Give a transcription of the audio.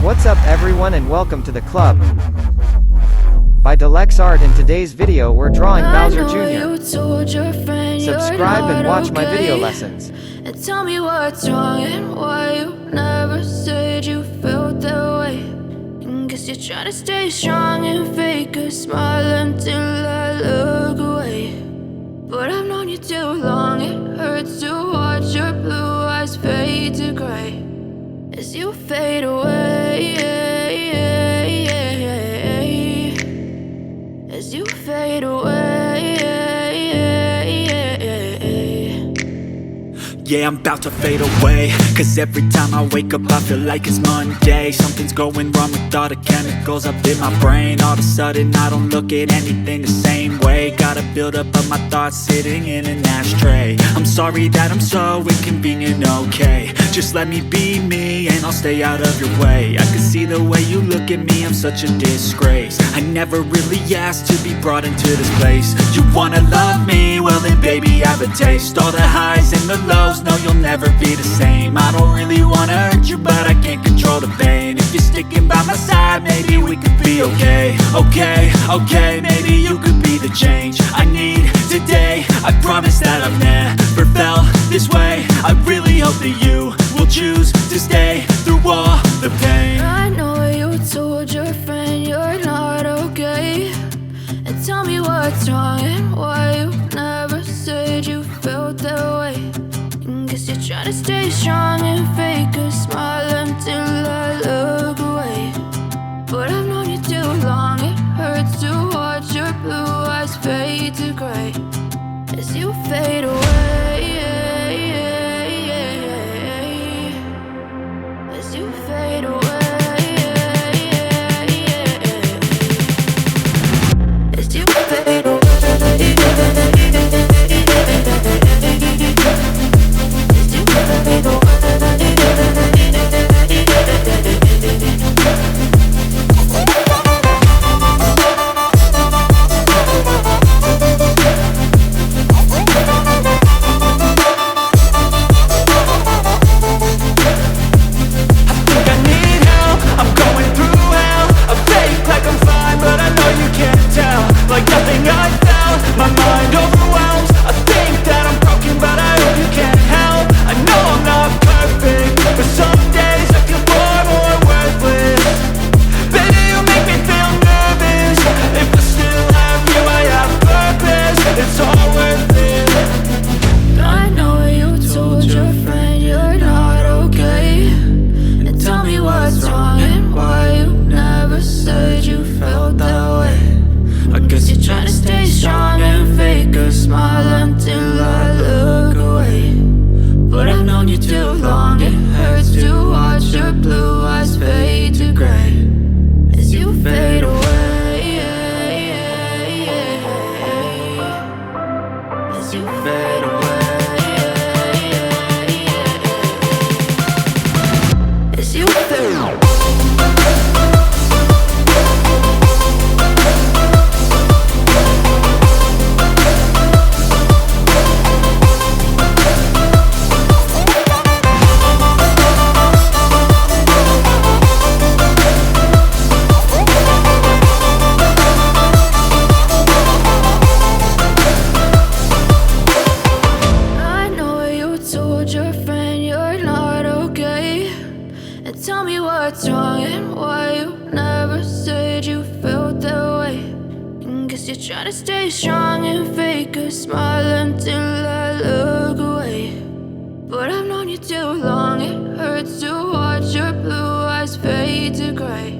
What's up everyone and welcome to the club by Deluxe Art. In today's video we're drawing Bowser Jr. Subscribe and watch my video lessons. And tell me what's wrong and why you never said you felt that way. And guess you're trying to stay strong and fake a smile until I look away. But I've known you too long, it hurts to watch your blue eyes fade to gray as you fade away, as you fade away. Yeah, I'm about to fade away, cause every time I wake up I feel like it's Monday. Something's going wrong with all the chemicals up in my brain. All of a sudden I don't look at anything the same way. Gotta build up of my thoughts sitting in an ashtray. I'm sorry that I'm so inconvenient, okay. Just let me be me and I'll stay out of your way. I can see the way you look at me, I'm such a disgrace. I never really asked to be brought into this place. You wanna love me? Well then baby have a taste. All the highs and the lows, no, you'll never be the same. I don't really wanna hurt you, but I can't control the pain. If you're sticking by my side, maybe we could be okay. Okay, maybe you could be the change I need today. I promise that I've never felt this way. I really hope that you will choose to stay through all the pain. I know you told your friend you're not okay. And tell me what's wrong and why you never said you felt that way. Guess you're trying to stay strong and fake a smile until I look away. But I've known you too long, it hurts to watch your blue eyes fade to gray as you fade away, as you fade away, as you fade away. Tell me what's wrong and why you never said you felt that way. And guess you're trying to stay strong and fake a smile until I look away. But I've known you too long, it hurts to watch your blue eyes fade to gray.